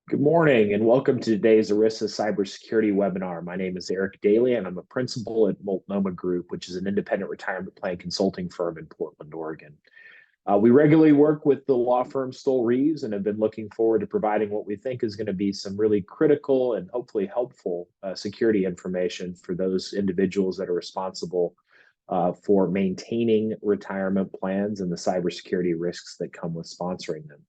Good morning and welcome to today's ERISA Cybersecurity webinar. My name is Eric Daly and I'm a principal at Multnomah Group, which is an independent retirement plan consulting firm in Portland, Oregon. We regularly work with the law firm Stoel, Rives, and have been looking forward to providing what we think is going to be some really critical and hopefully helpful security information for those individuals that are responsible for maintaining retirement plans and the cybersecurity risks that come with sponsoring them.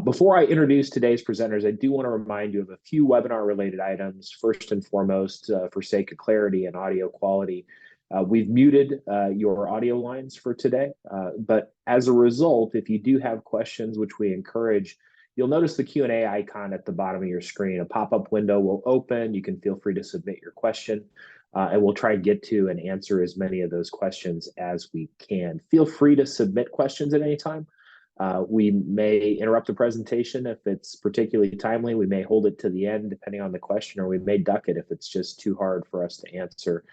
Before I introduce today's presenters, I do want to remind you of a few webinar-related items. First and foremost, for sake of clarity and audio quality, we've muted your audio lines for today. But as a result, if you do have questions, which we encourage, you'll notice the Q&A icon at the bottom of your screen. A pop-up window will open. You can feel free to submit your question, and we'll try to get to and answer as many of those questions as we can. Feel free to submit questions at any time. We may interrupt the presentation if it's particularly timely. We may hold it to the end depending on the question, or we may duck it if it's just too hard for us to answer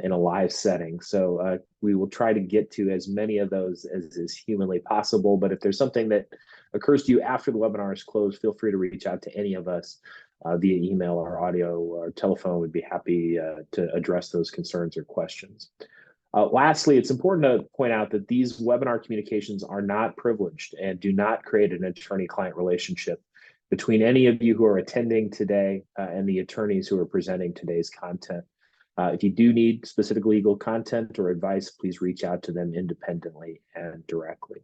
in a live setting. So we will try to get to as many of those as is humanly possible. But if there's something that occurs to you after the webinar is closed, feel free to reach out to any of us via email or audio or telephone. We'd be happy to address those concerns or questions. Lastly, it's important to point out that these webinar communications are not privileged and do not create an attorney-client relationship between any of you who are attending today and the attorneys who are presenting today's content. If you do need specific legal content or advice, please reach out to them independently and directly.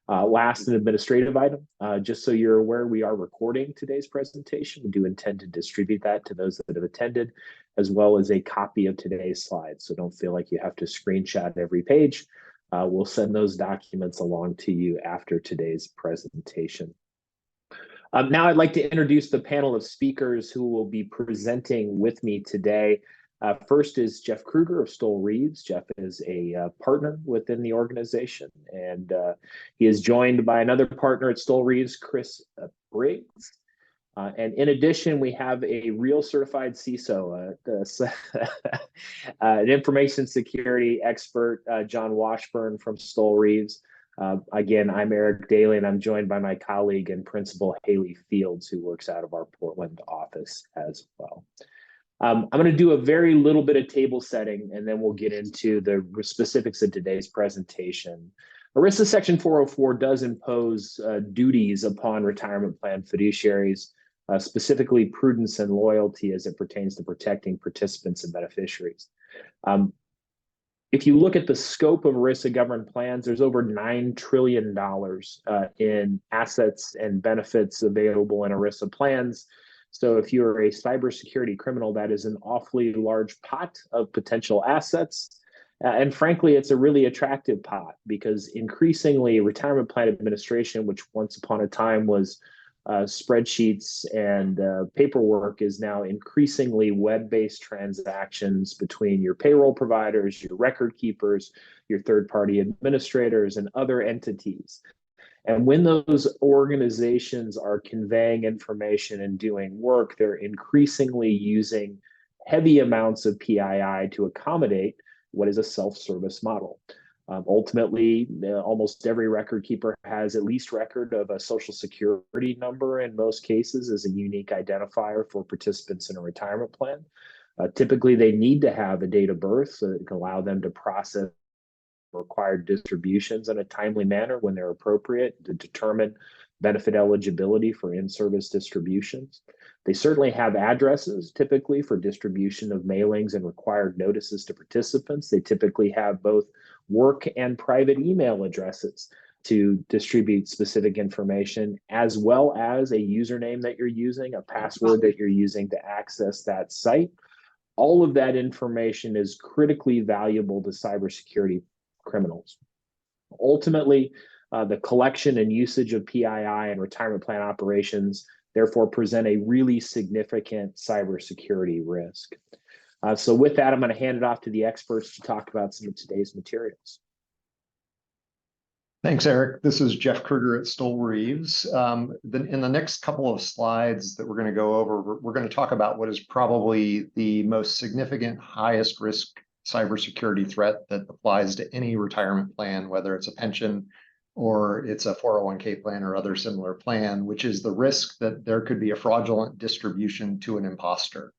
Last, an administrative item. Just so you're aware, we are recording today's presentation. We do intend to distribute that to those that have attended, as well as a copy of today's slides. So don't feel like you have to screenshot every page. We'll send those documents along to you after today's presentation. Now I'd like to introduce the panel of speakers who will be presenting with me today. First is Jeff Kruger of Stoel Rives. Jeff is a partner within the organization, and he is joined by another partner at Stoel Rives, Chris Briggs. And in addition, we have a real certified CISO, an information security expert, John Washburn from Stoel Rives. Again, I'm Eric Daly, and I'm joined by my colleague and principal, Haley Fields, who works out of our Portland office as well. I'm going to do a very little bit of table setting, and then we'll get into the specifics of today's presentation. ERISA Section 404 does impose duties upon retirement plan fiduciaries, specifically prudence and loyalty as it pertains to protecting participants and beneficiaries. If you look at the scope of ERISA governed plans, there's over $9 trillion in assets and benefits available in ERISA plans. So if you're a cybersecurity criminal, that is an awfully large pot of potential assets. And frankly, it's a really attractive pot because increasingly retirement plan administration, which once upon a time was spreadsheets and paperwork, is now increasingly web-based transactions between your payroll providers, your record keepers, your third-party administrators, and other entities. And when those organizations are conveying information and doing work, they're increasingly using heavy amounts of PII to accommodate what is a self-service model. Ultimately, almost every record keeper has at least record of a social security number in most cases as a unique identifier for participants in a retirement plan. Typically, they need to have a date of birth so that it can allow them to process required distributions in a timely manner when they're appropriate to determine benefit eligibility for in-service distributions. They certainly have addresses typically for distribution of mailings and required notices to participants. They typically have both work and private email addresses to distribute specific information, as well as a username that you're using, a password that you're using to access that site. All of that information is critically valuable to cybersecurity criminals. Ultimately, the collection and usage of PII and retirement plan operations therefore present a really significant cybersecurity risk. So with that, I'm going to hand it off to the experts to talk about some of today's materials. Thanks, Eric. This is Jeff Kruger at Stoel Rives. In the next couple of slides that we're going to go over, we're going to talk about what is probably the most significant, highest risk cybersecurity threat that applies to any retirement plan, whether it's a pension, or it's a 401k plan or other similar plan, which is the risk that there could be a fraudulent distribution to an imposter.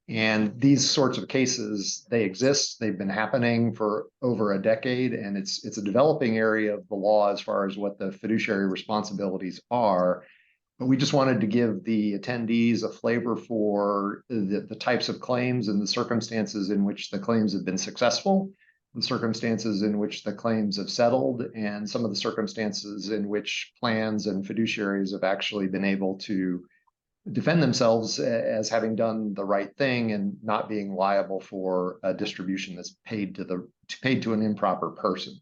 And these sorts of cases, they exist. They've been happening for over a decade, and it's a developing area of the law as far as what the fiduciary responsibilities are. But we just wanted to give the attendees a flavor for the types of claims and the circumstances in which the claims have been successful, the circumstances in which the claims have settled, and some of the circumstances in which plans and fiduciaries have actually been able to defend themselves as having done the right thing and not being liable for a distribution that's paid to an improper person.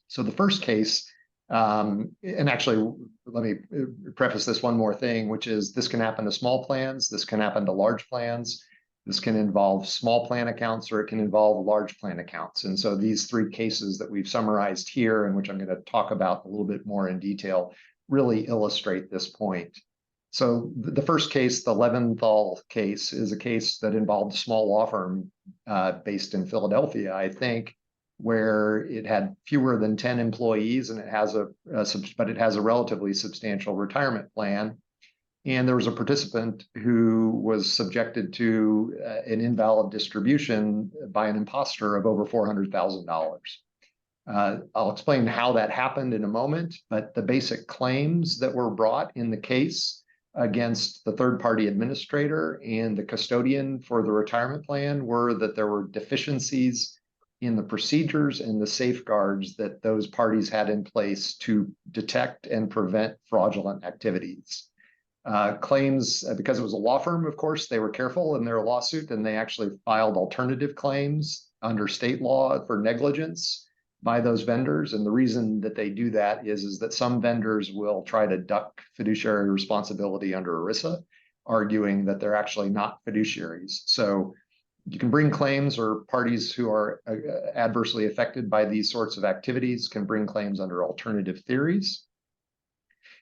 So the first case, and actually, let me preface this one more thing, which is this can happen to small plans, this can happen to large plans, this can involve small plan accounts, or it can involve large plan accounts. And so these three cases that we've summarized here, and which I'm going to talk about a little bit more in detail, really illustrate this point. So the first case, the Leventhal case, is a case that involved a small law firm based in Philadelphia, I think, where it had fewer than 10 employees, and it has a relatively substantial retirement plan. And there was a participant who was subjected to an invalid distribution by an imposter of over $400,000. I'll explain how that happened in a moment, but the basic claims that were brought in the case against the third-party administrator and the custodian for the retirement plan were that there were deficiencies in the procedures and the safeguards that those parties had in place to detect and prevent fraudulent activities. Claims, because it was a law firm, of course, they were careful in their lawsuit, and they actually filed alternative claims under state law for negligence by those vendors. And the reason that they do that is that some vendors will try to duck fiduciary responsibility under ERISA, arguing that they're actually not fiduciaries. So you can bring claims, or parties who are adversely affected by these sorts of activities can bring claims under alternative theories.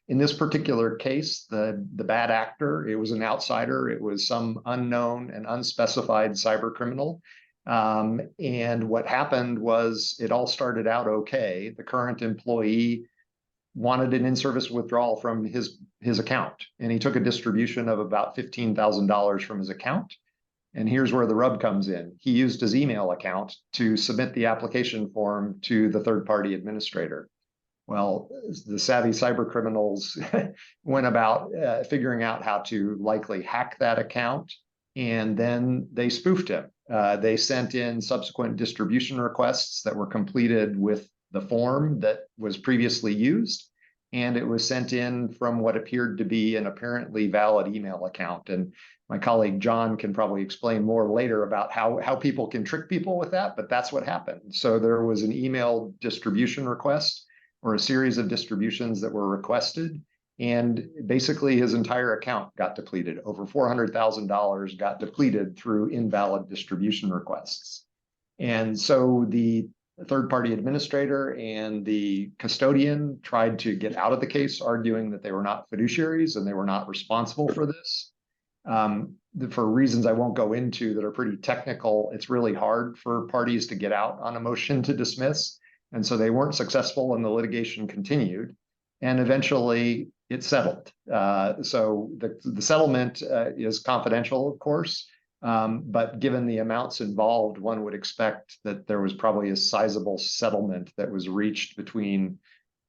In this particular case, the bad actor, it was an outsider. It was some unknown and unspecified cyber criminal. And what happened was it all started out okay. The current employee wanted an in-service withdrawal from his account, and he took a distribution of about $15,000 from his account. And here's where the rub comes in. He used his email account to submit the application form to the third-party administrator. Well, the savvy cyber criminals went about figuring out how to likely hack that account, and then they spoofed him. They sent in subsequent distribution requests that were completed with the form that was previously used, and it was sent in from what appeared to be an apparently valid email account. And my colleague John can probably explain more later about how people can trick people with that, but that's what happened. So there was an email distribution request, or a series of distributions that were requested, and basically his entire account got depleted. Over $400,000 got depleted through invalid distribution requests. And so the third-party administrator and the custodian tried to get out of the case, arguing that they were not fiduciaries and they were not responsible for this. For reasons I won't go into that are pretty technical, it's really hard for parties to get out on a motion to dismiss. And so they weren't successful, and the litigation continued, and eventually it settled. So the settlement is confidential, of course, but given the amounts involved, one would expect that there was probably a sizable settlement that was reached between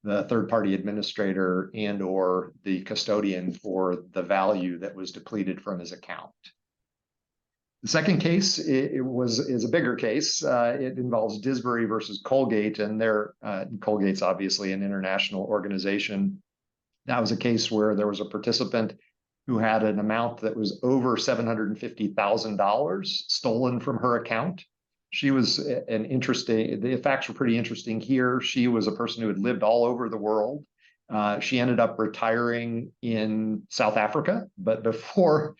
the third-party administrator and or the custodian for the value that was depleted from his account. The second case is a bigger case. It involves Disbury versus Colgate, and Colgate's obviously an international organization. That was a case where there was a participant who had an amount that was over $750,000 stolen from her account. She was the facts were pretty interesting here. She was a person who had lived all over the world. She ended up retiring in South Africa, but before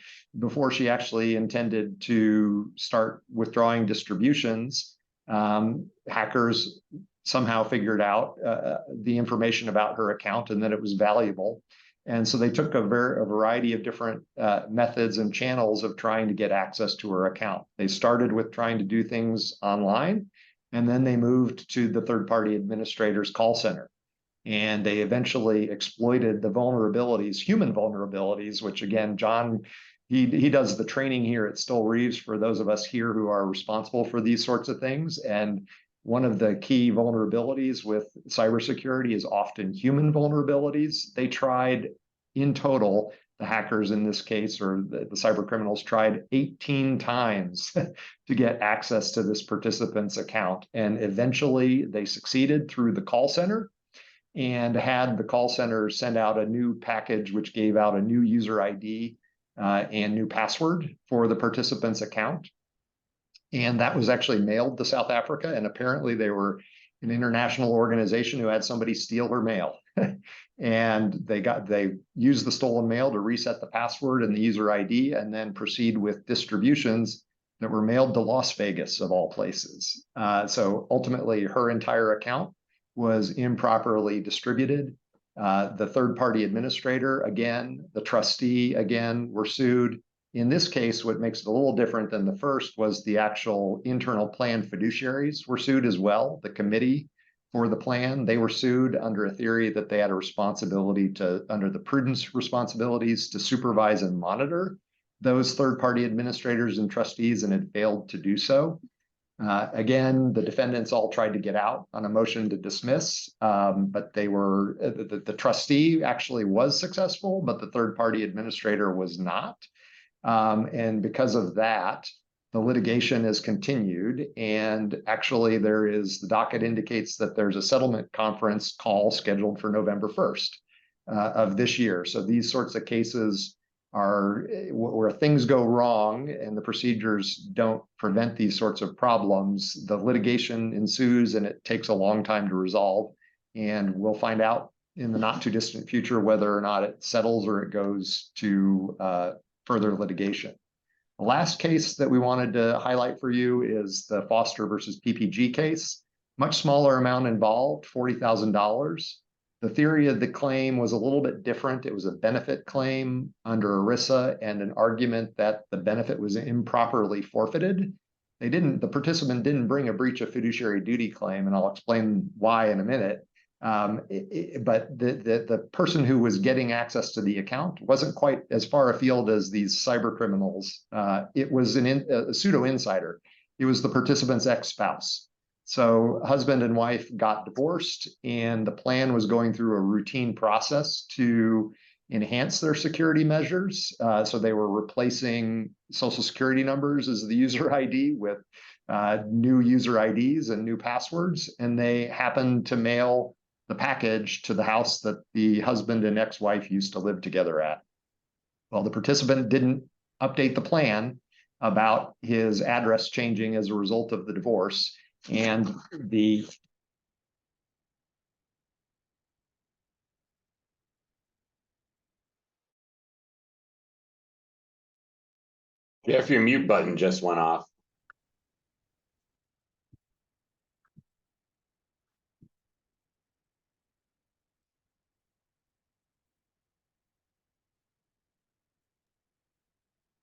she actually intended to start withdrawing distributions, hackers somehow figured out the information about her account and that it was valuable. And so they took a variety of different methods and channels of trying to get access to her account. They started with trying to do things online, and then they moved to the third-party administrator's call center. And they eventually exploited the vulnerabilities, human vulnerabilities, which again, John, he does the training here at Stoel Rives for those of us here who are responsible for these sorts of things. And one of the key vulnerabilities with cybersecurity is often human vulnerabilities. They tried in total, the hackers in this case, or the cyber criminals tried 18 times to get access to this participant's account. And eventually they succeeded through the call center, and had the call center send out a new package which gave out a new user ID and new password for the participant's account. And that was actually mailed to South Africa. And apparently they were an international organization who had somebody steal her mail. And they used the stolen mail to reset the password and the user ID, and then proceed with distributions that were mailed to Las Vegas, of all places. So ultimately, her entire account was improperly distributed. The third-party administrator, again, the trustee, again, were sued. In this case, what makes it a little different than the first was the actual internal plan fiduciaries were sued as well. The committee for the plan, they were sued under a theory that they had a responsibility to, under the prudence responsibilities, to supervise and monitor those third-party administrators and trustees, and had failed to do so. Again, the defendants all tried to get out on a motion to dismiss, but they were, the trustee actually was successful, but the third-party administrator was not. And because of that, the litigation has continued. And actually, the docket indicates that there's a settlement conference call scheduled for November 1st of this year. So these sorts of cases are where things go wrong and the procedures don't prevent these sorts of problems. The litigation ensues and it takes a long time to resolve. And we'll find out in the not too distant future whether or not it settles or it goes to further litigation. The last case that we wanted to highlight for you is the Foster versus PPG case. Much smaller amount involved, $40,000. The theory of the claim was a little bit different. It was a benefit claim under ERISA and an argument that the benefit was improperly forfeited. The participant didn't bring a breach of fiduciary duty claim, and I'll explain why in a minute. But the person who was getting access to the account wasn't quite as far afield as these cyber criminals. It was a pseudo insider. It was the participant's ex-spouse. So husband and wife got divorced, and the plan was going through a routine process to enhance their security measures. So they were replacing social security numbers as the user ID with new user IDs and new passwords. And they happened to mail the package to the house that the husband and ex-wife used to live together at. Well, the participant didn't update the plan about his address changing as a result of the divorce. And the If your mute button just went off.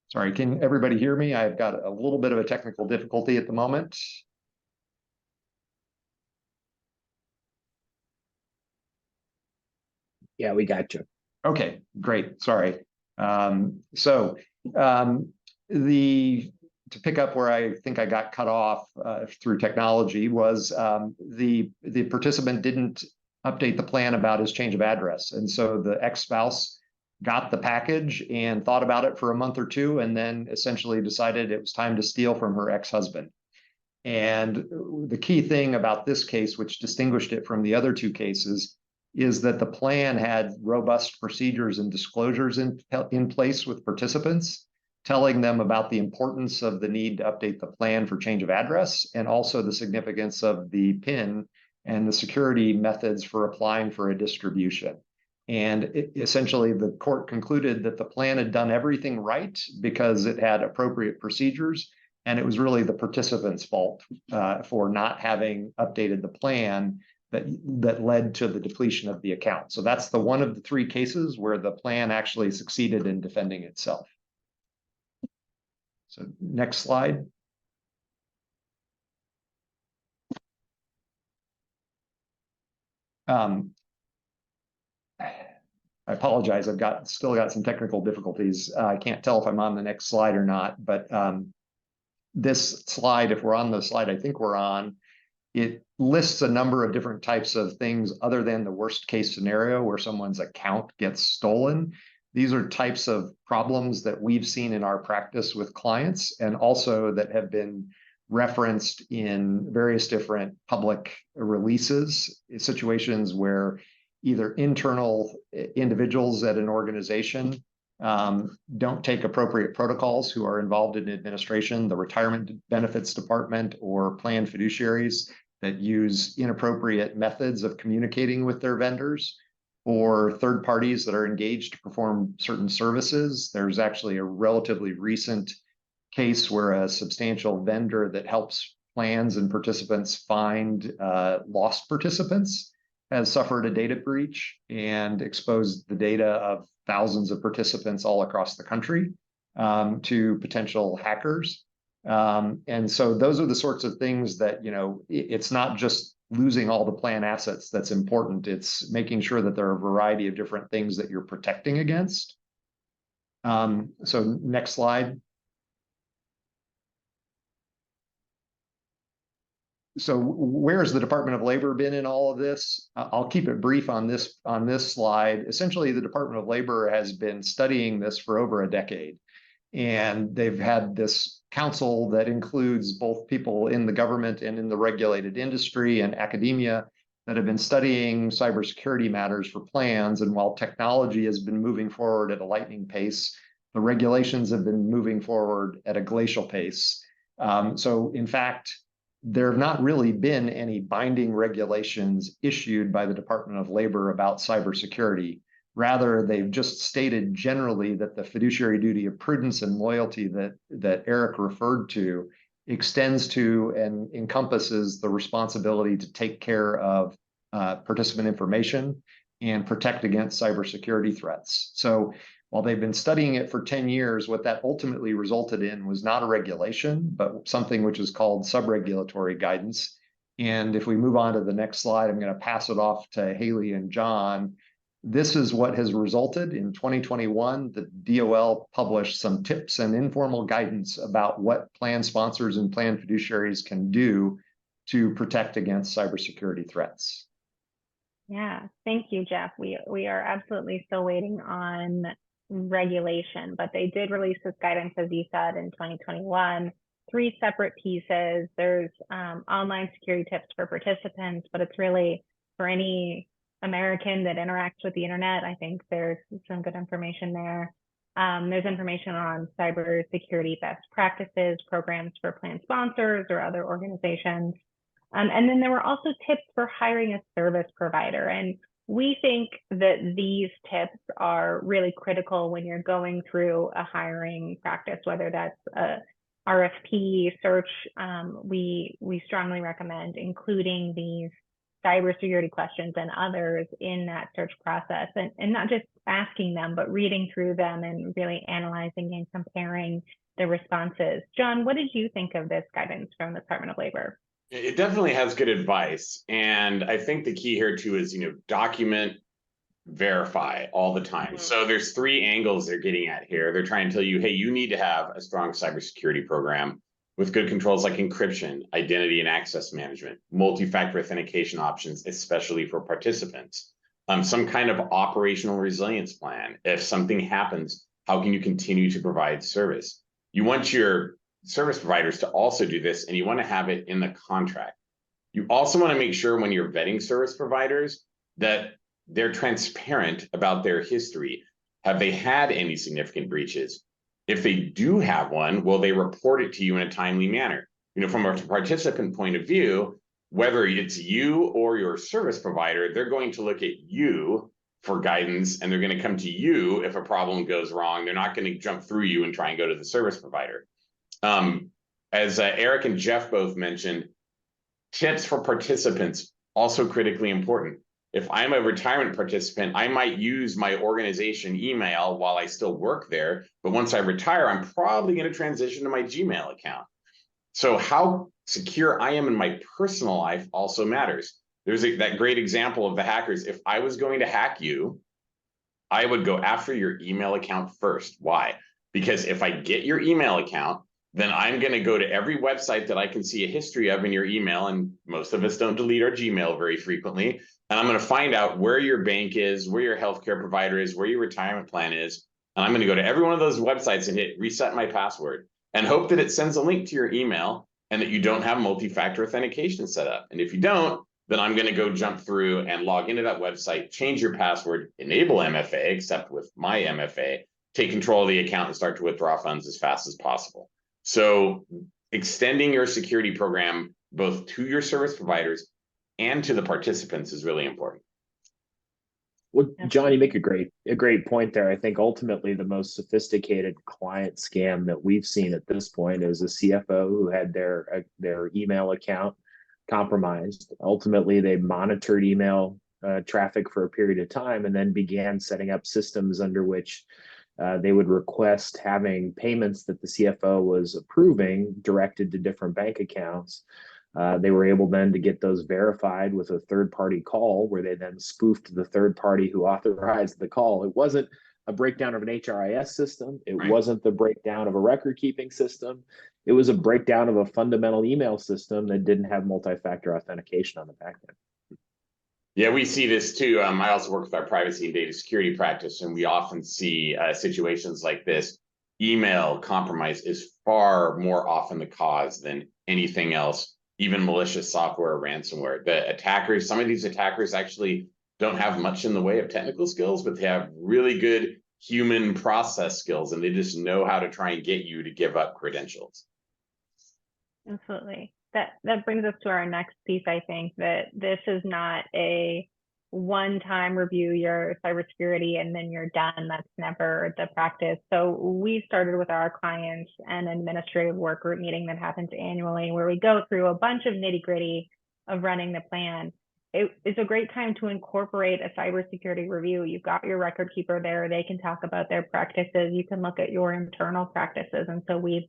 Sorry, can everybody hear me? I've got a little bit of a technical difficulty at the moment. Yeah, we got you. Okay, great. Sorry. To pick up where I think I got cut off through technology was the participant didn't update the plan about his change of address. And so the ex-spouse got the package and thought about it for a month or two, and then essentially decided it was time to steal from her ex-husband. And the key thing about this case, which distinguished it from the other two cases, is that the plan had robust procedures and disclosures in place with participants, telling them about the importance of the need to update the plan for change of address, and also the significance of the PIN and the security methods for applying for a distribution. And essentially, the court concluded that the plan had done everything right because it had appropriate procedures, and it was really the participant's fault for not having updated the plan that led to the depletion of the account. So that's the one of the three cases where the plan actually succeeded in defending itself. So next slide. I apologize. I've still got some technical difficulties. I can't tell if I'm on the next slide or not, but this slide, if we're on the slide, I think we're on, it lists a number of different types of things other than the worst case scenario where someone's account gets stolen. These are types of problems that we've seen in our practice with clients, and also that have been referenced in various different public releases, situations where either internal individuals at an organization don't take appropriate protocols who are involved in administration, the retirement benefits department, or plan fiduciaries that use inappropriate methods of communicating with their vendors, or third parties that are engaged to perform certain services. There's actually a relatively recent case where a substantial vendor that helps plans and participants find lost participants has suffered a data breach and exposed the data of thousands of participants all across the country to potential hackers. And so those are the sorts of things that, it's not just losing all the plan assets that's important. It's making sure that there are a variety of different things that you're protecting against. So next slide. So where's the Department of Labor been in all of this? I'll keep it brief on this slide. Essentially, the Department of Labor has been studying this for over a decade. And they've had this council that includes both people in the government and in the regulated industry and academia that have been studying cybersecurity matters for plans. And while technology has been moving forward at a lightning pace, the regulations have been moving forward at a glacial pace. So in fact, there have not really been any binding regulations issued by the Department of Labor about cybersecurity. Rather, they've just stated generally that the fiduciary duty of prudence and loyalty that Eric referred to extends to and encompasses the responsibility to take care of participant information and protect against cybersecurity threats. So while they've been studying it for 10 years, what that ultimately resulted in was not a regulation, but something which is called sub-regulatory guidance. And if we move on to the next slide, I'm going to pass it off to Haley and John. This is what has resulted. In 2021, the DOL published some tips and informal guidance about what plan sponsors and plan fiduciaries can do to protect against cybersecurity threats. Yeah, thank you, Jeff. We are absolutely still waiting on regulation, but they did release this guidance, as you said, in 2021. 3 separate pieces. There's online security tips for participants, but it's really for any American that interacts with the internet. I think there's some good information there. There's information on cybersecurity best practices, programs for plan sponsors or other organizations. And then there were also tips for hiring a service provider. And we think that these tips are really critical when you're going through a hiring practice, whether that's a RFP search. We strongly recommend including these cybersecurity questions and others in that search process, and not just asking them, but reading through them and really analyzing and comparing the responses. John, what did you think of this guidance from the Department of Labor? It definitely has good advice. And I think the key here too is, document, verify all the time. Mm-hmm. So there's 3 angles they're getting at here. They're trying to tell you, hey, you need to have a strong cybersecurity program with good controls like encryption, identity and access management, multi-factor authentication options, especially for participants, some kind of operational resilience plan. If something happens, how can you continue to provide service? You want your service providers to also do this, and you want to have it in the contract. You also want to make sure when you're vetting service providers that they're transparent about their history. Have they had any significant breaches? If they do have one, will they report it to you in a timely manner? From a participant point of view, whether it's you or your service provider, they're going to look at you for guidance, and they're going to come to you if a problem goes wrong. They're not going to jump through you and try and go to the service provider. As Eric and Jeff both mentioned, tips for participants also critically important. If I'm a retirement participant, I might use my organization email while I still work there, but once I retire, I'm probably going to transition to my Gmail account. So how secure I am in my personal life also matters. There's that great example of the hackers. If I was going to hack you, I would go after your email account first. Why? Because if I get your email account, then I'm going to go to every website that I can see a history of in your email. And most of us don't delete our Gmail very frequently. And I'm going to find out where your bank is, where your healthcare provider is, where your retirement plan is. And I'm going to go to every one of those websites and hit reset my password and hope that it sends a link to your email and that you don't have multi-factor authentication set up. And if you don't, then I'm going to go jump through and log into that website, change your password, enable MFA, except with my MFA, take control of the account and start to withdraw funds as fast as possible. So extending your security program both to your service providers and to the participants is really important. Well, John, you make a great point there. I think ultimately the most sophisticated client scam that we've seen at this point is a CFO who had their email account compromised. Ultimately, they monitored email traffic for a period of time and then began setting up systems under which they would request having payments that the CFO was approving directed to different bank accounts. They were able then to get those verified with a third-party call where they then spoofed the third party who authorized the call. It wasn't a breakdown of an HRIS system. It wasn't the breakdown of a record-keeping system. It was a breakdown of a fundamental email system that didn't have multi-factor authentication on the back end. Yeah, we see this too. I also work with our privacy and data security practice, and we often see situations like this. Email compromise is far more often the cause than anything else, even malicious software or ransomware. The attackers, some of these attackers actually don't have much in the way of technical skills, but they have really good human process skills, and they just know how to try and get you to give up credentials. Absolutely. That brings us to our next piece. I think that this is not a one-time review your cybersecurity and then you're done. That's never the practice. So we started with our clients an administrative work group meeting that happens annually where we go through a bunch of nitty-gritty of running the plan. It's a great time to incorporate a cybersecurity review. You've got your record keeper there. They can talk about their practices. You can look at your internal practices. And so we've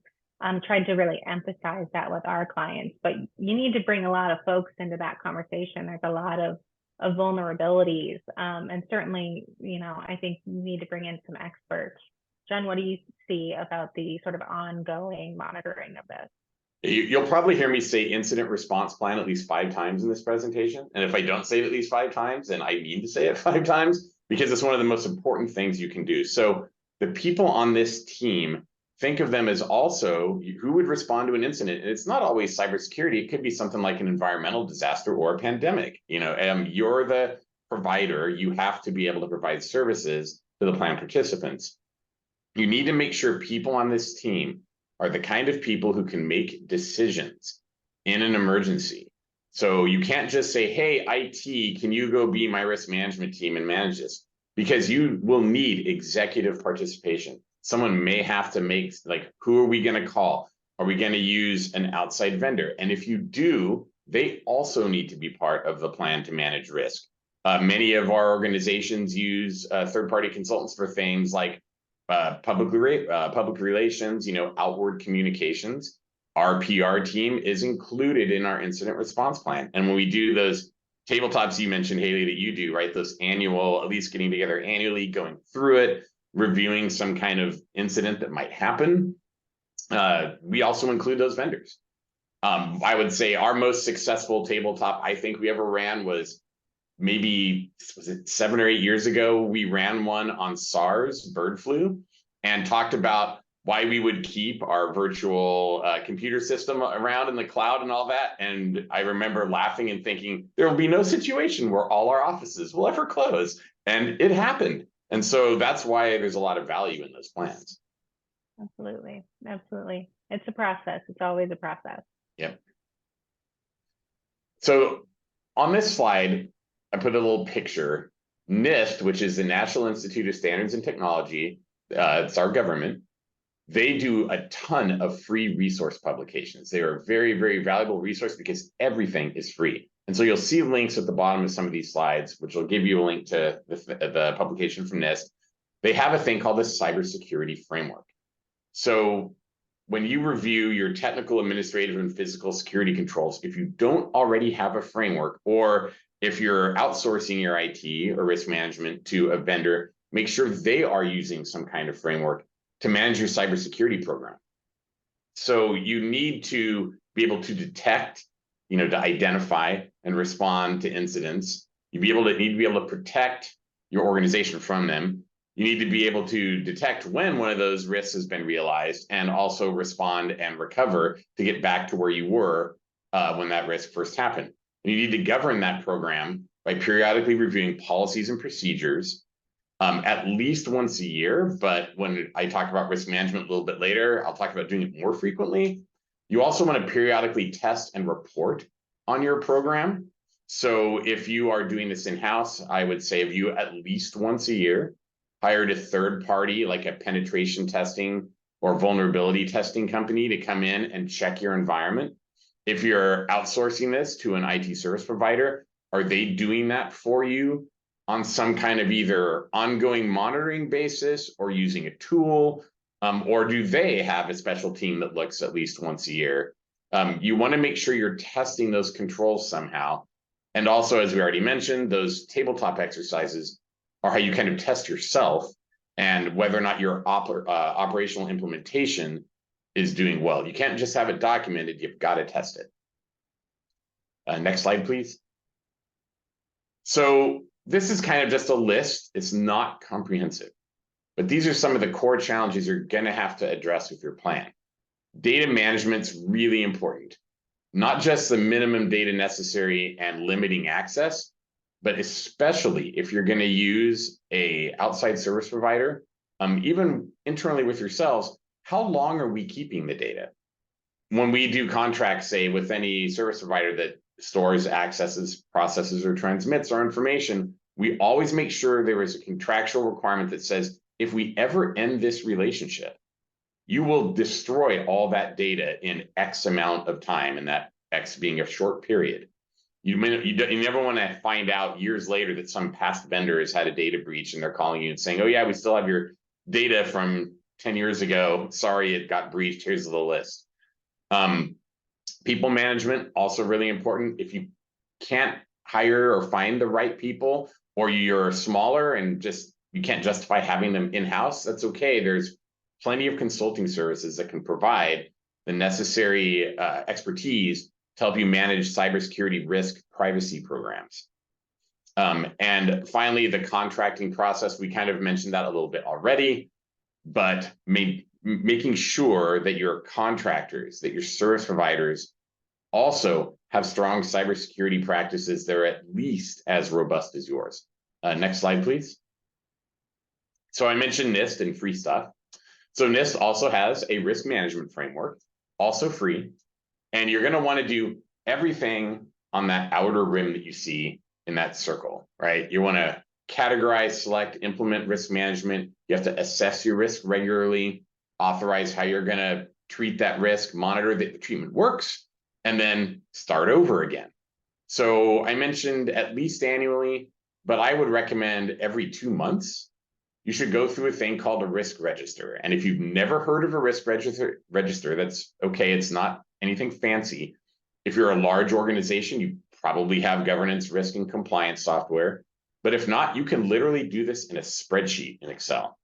tried to really emphasize that with our clients, but you need to bring a lot of folks into that conversation. There's a lot of vulnerabilities, and certainly, I think you need to bring in some experts. John, what do you see about the sort of ongoing monitoring of this? You'll probably hear me say incident response plan at least 5 times in this presentation. And if I don't say it at least 5 times, then I mean to say it 5 times because it's one of the most important things you can do. So the people on this team, think of them as also who would respond to an incident. And it's not always cybersecurity. It could be something like an environmental disaster or a pandemic. You're the provider. You have to be able to provide services to the plan participants. You need to make sure people on this team are the kind of people who can make decisions in an emergency. So you can't just say, hey, IT, can you go be my risk management team and manage this? Because you will need executive participation. Someone may have to make, who are we going to call? Are we going to use an outside vendor? And if you do, they also need to be part of the plan to manage risk. Many of our organizations use third-party consultants for things like public relations, outward communications. Our PR team is included in our incident response plan. And when we do those tabletops you mentioned, Haley, that you do, right? Those annual, at least getting together annually, going through it, reviewing some kind of incident that might happen. We also include those vendors. I would say our most successful tabletop I think we ever ran was maybe 7 or 8 years ago. We ran one on SARS, bird flu, and talked about why we would keep our virtual computer system around in the cloud and all that. And I remember laughing and thinking, there will be no situation where all our offices will ever close. And it happened. And so that's why there's a lot of value in those plans. Absolutely. Absolutely. It's a process. It's always a process. Yep. So on this slide, I put a little picture. NIST, which is the National Institute of Standards and Technology, it's our government. They do a ton of free resource publications. They are a very, very valuable resource because everything is free. And so you'll see links at the bottom of some of these slides, which will give you a link to the publication from NIST. They have a thing called the Cybersecurity Framework. So when you review your technical, administrative, and physical security controls, if you don't already have a framework, or if you're outsourcing your IT or risk management to a vendor make sure they are using some kind of framework to manage your cybersecurity program. So you need to be able to detect, to identify and respond to incidents. You need to be able to protect your organization from them. You need to be able to detect when one of those risks has been realized and also respond and recover to get back to where you were when that risk first happened. And you need to govern that program by periodically reviewing policies and procedures at least once a year. But when I talk about risk management a little bit later, I'll talk about doing it more frequently. You also want to periodically test and report on your program. So if you are doing this in-house, I would say if you at least once a year hired a third party, like a penetration testing or vulnerability testing company to come in and check your environment. If you're outsourcing this to an IT service provider, are they doing that for you on some kind of either ongoing monitoring basis or using a tool? Or do they have a special team that looks at least once a year? You want to make sure you're testing those controls somehow. And also, as we already mentioned, those tabletop exercises are how you kind of test yourself and whether or not your operational implementation is doing well. You can't just have it documented, you've got to test it. Next slide, please. So this is kind of just a list. It's not comprehensive, but these are some of the core challenges you're going to have to address with your plan. Data management's really important, not just the minimum data necessary and limiting access, but especially if you're going to use an outside service provider, even internally with yourselves, how long are we keeping the data? When we do contracts, say with any service provider that stores, accesses, processes, or transmits our information, we always make sure there is a contractual requirement that says, if we ever end this relationship, you will destroy all that data in X amount of time, and that X being a short period. You never want to find out years later that some past vendor has had a data breach and they're calling you and saying, oh yeah, we still have your data from 10 years ago. Sorry, it got breached. Here's the list. People management, also really important. If you can't hire or find the right people, or you're smaller and you can't justify having them in-house, that's okay. There's plenty of consulting services that can provide the necessary expertise to help you manage cybersecurity risk privacy programs. And finally, the contracting process, we kind of mentioned that a little bit already, but making sure that your contractors, that your service providers also have strong cybersecurity practices that are at least as robust as yours. Next slide, please. So I mentioned NIST and free stuff. So NIST also has a risk management framework, also free. And you're going to want to do everything on that outer rim that you see in that circle, right? You want to categorize, select, implement risk management. You have to assess your risk regularly, authorize how you're going to treat that risk, monitor that the treatment works, and then start over again. So I mentioned at least annually, but I would recommend every 2 months. You should go through a thing called a risk register. And if you've never heard of a risk register, that's okay. It's not anything fancy. If you're a large organization, you probably have governance, risk, and compliance software. But if not, you can literally do this in a spreadsheet in Excel.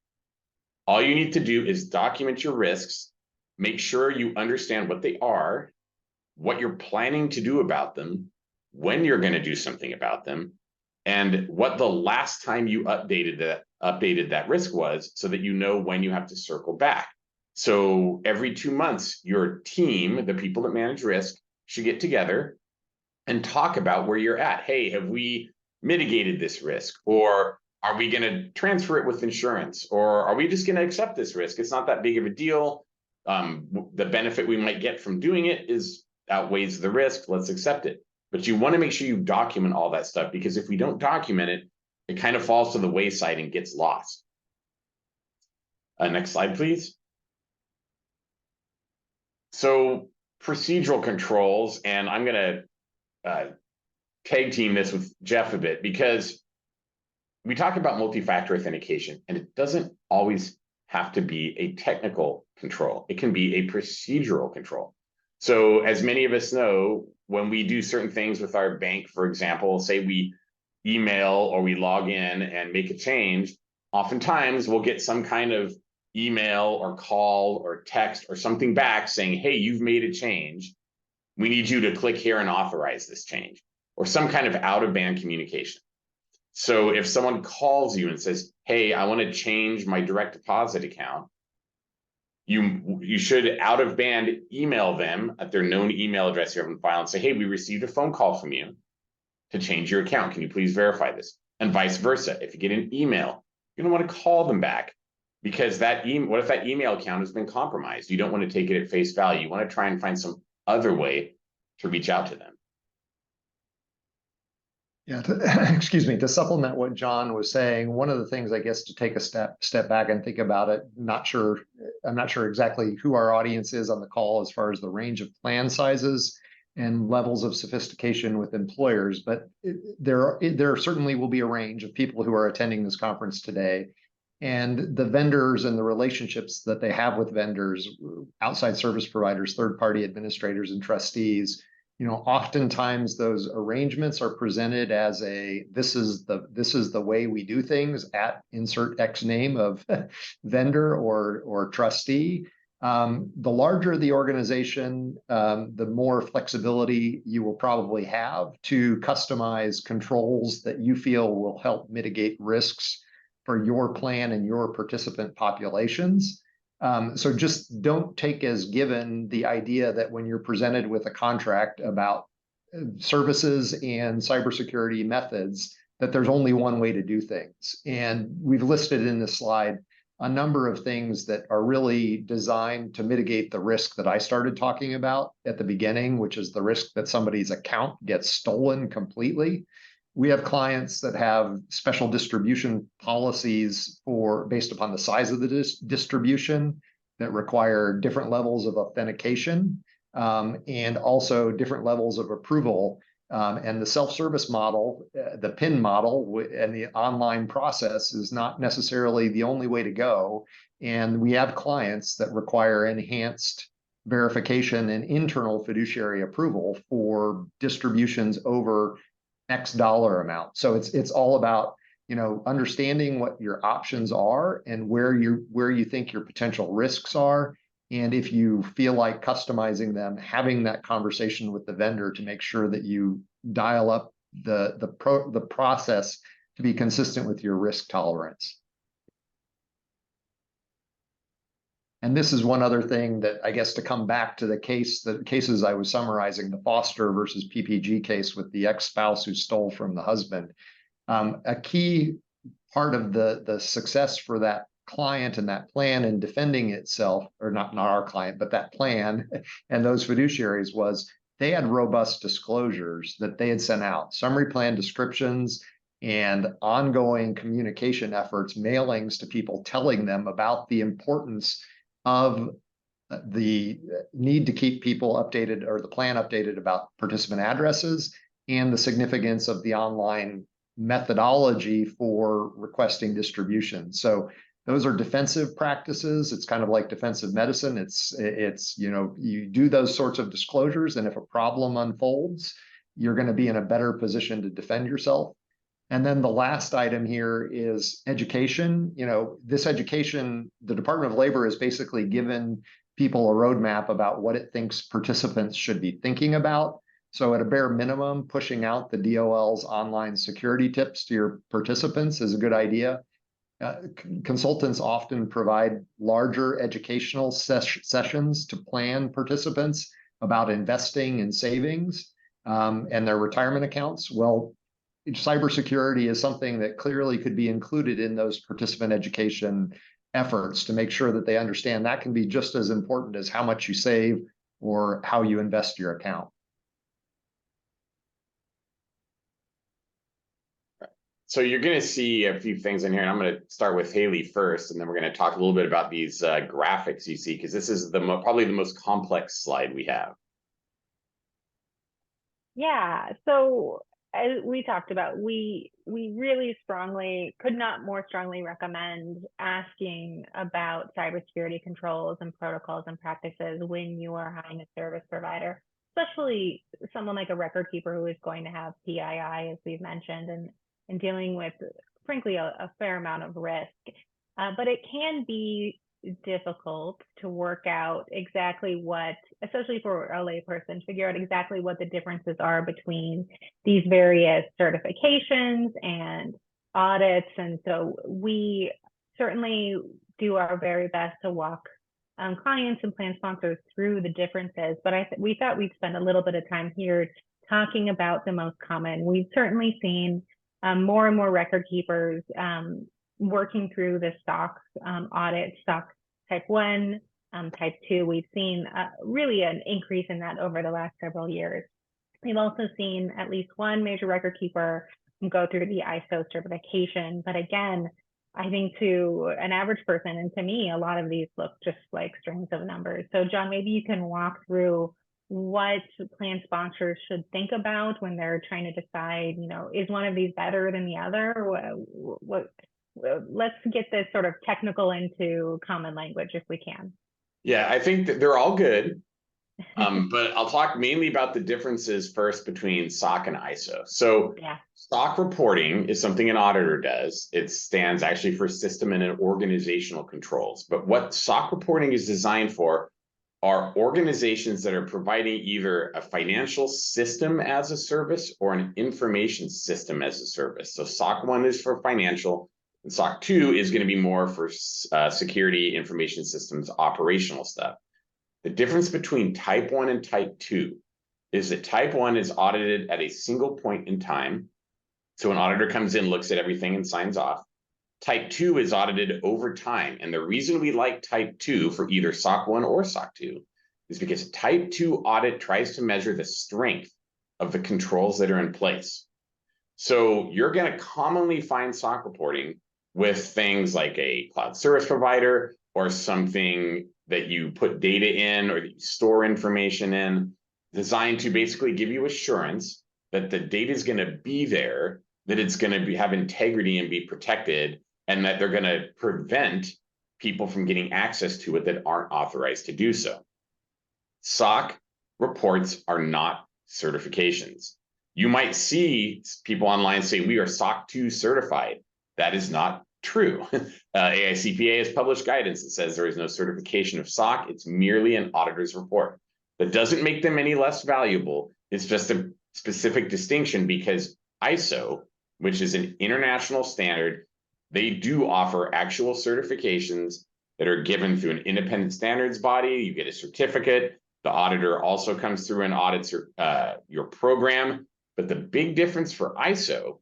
All you need to do is document your risks, make sure you understand what they are, what you're planning to do about them, when you're going to do something about them, and what the last time you updated that risk was, so that you know when you have to circle back. So every 2 months, your team, the people that manage risk, should get together and talk about where you're at. Hey, have we mitigated this risk? Or are we going to transfer it with insurance? Or are we just going to accept this risk? It's not that big of a deal. The benefit we might get from doing it outweighs the risk. Let's accept it. But you want to make sure you document all that stuff, because if we don't document it, it kind of falls to the wayside and gets lost. Next slide, please. So procedural controls, and I'm going to tag team this with Jeff a bit, because we talk about multi-factor authentication, and it doesn't always have to be a technical control. It can be a procedural control. So as many of us know, when we do certain things with our bank, for example, say we email or we log in and make a change, oftentimes we'll get some kind of email or call or text or something back saying, hey, you've made a change. We need you to click here and authorize this change, or some kind of out of band communication. So if someone calls you and says, hey, I want to change my direct deposit account, you should out of band email them at their known email address you have on file and say, hey, we received a phone call from you to change your account. Can you please verify this? And vice versa. If you get an email, you don't want to call them back, because what if that email account has been compromised? You don't want to take it at face value. You want to try and find some other way to reach out to them. Yeah, excuse me, to supplement what John was saying, one of the things, I guess, to take a step back and think about it, I'm not sure exactly who our audience is on the call as far as the range of plan sizes and levels of sophistication with employers, but there certainly will be a range of people who are attending this conference today. And the vendors and the relationships that they have with vendors, outside service providers, third-party administrators, and trustees, oftentimes those arrangements are presented as this is the way we do things at insert X name of vendor or trustee. The larger the organization, the more flexibility you will probably have to customize controls that you feel will help mitigate risks for your plan and your participant populations. So just don't take as given the idea that when you're presented with a contract about services and cybersecurity methods, that there's only one way to do things. And we've listed in this slide a number of things that are really designed to mitigate the risk that I started talking about at the beginning, which is the risk that somebody's account gets stolen completely. We have clients that have special distribution policies based upon the size of the distribution that require different levels of authentication and also different levels of approval. And the self-service model, the PIN model, and the online process is not necessarily the only way to go. And we have clients that require enhanced verification and internal fiduciary approval for distributions over X dollar amount. So it's all about understanding what your options are and where you think your potential risks are. And if you feel like customizing them, having that conversation with the vendor to make sure that you dial up the process to be consistent with your risk tolerance. And this is one other thing that, I guess, to come back to the cases I was summarizing, the Foster versus PPG case with the ex-spouse who stole from the husband. A key part of the success for that client and that plan in defending itself, or not our client, but that plan and those fiduciaries, was they had robust disclosures that they had sent out, summary plan descriptions and ongoing communication efforts, mailings to people telling them about the importance of the need to keep people updated, or the plan updated, about participant addresses and the significance of the online methodology for requesting distribution. So those are defensive practices. It's kind of like defensive medicine. It's you do those sorts of disclosures, and if a problem unfolds, you're going to be in a better position to defend yourself. And then the last item here is education. This education, the Department of Labor has basically given people a roadmap about what it thinks participants should be thinking about. So at a bare minimum, pushing out the DOL's online security tips to your participants is a good idea. Consultants often provide larger educational sessions to plan participants about investing and savings and their retirement accounts. Well, cybersecurity is something that clearly could be included in those participant education efforts to make sure that they understand that can be just as important as how much you save or how you invest your account. So you're going to see a few things in here, and I'm going to start with Haley first, and then we're going to talk a little bit about these graphics you see, because this is probably the most complex slide we have. Yeah, so as we talked about, we really could not more strongly recommend asking about cybersecurity controls and protocols and practices when you are hiring a service provider, especially someone like a record keeper who is going to have PII, as we've mentioned, and dealing with frankly, a fair amount of risk. But it can be difficult to work out exactly what, especially for a layperson, figure out exactly what the differences are between these various certifications and audits. And so we certainly do our very best to walk clients and plan sponsors through the differences. But we thought we'd spend a little bit of time here talking about the most common. We've certainly seen more and more record keepers working through the SOX audit, SOX type 1, type 2. We've seen really an increase in that over the last several years. We've also seen at least one major record keeper go through the ISO certification. But again, I think to an average person, and to me, a lot of these look just like strings of numbers. So John, maybe you can walk through what plan sponsors should think about when they're trying to decide, is one of these better than the other? Let's get this sort of technical into common language if we can. Yeah, I think that they're all good. But I'll talk mainly about the differences first between SOC and ISO. So yeah. SOC reporting is something an auditor does. It stands actually for system and organizational controls. But what SOC reporting is designed for are organizations that are providing either a financial system as a service or an information system as a service. So SOC 1 is for financial, and SOC 2 is going to be more for security, information systems, operational stuff. The difference between type 1 and type 2 is that type 1 is audited at a single point in time. So an auditor comes in, looks at everything, and signs off. Type 2 is audited over time. And the reason we like type 2 for either SOC 1 or SOC 2 is because type 2 audit tries to measure the strength of the controls that are in place. So you're going to commonly find SOC reporting with things like a cloud service provider or something that you put data in or that you store information in, designed to basically give you assurance that the data is going to be there, that it's going to have integrity and be protected, and that they're going to prevent people from getting access to it that aren't authorized to do so. SOC reports are not certifications. You might see people online say, we are SOC 2 certified. That is not true. AICPA has published guidance that says there is no certification of SOC. It's merely an auditor's report. That doesn't make them any less valuable. It's just a specific distinction because ISO, which is an international standard, they do offer actual certifications that are given through an independent standards body. You get a certificate. The auditor also comes through and audits your program. But the big difference for ISO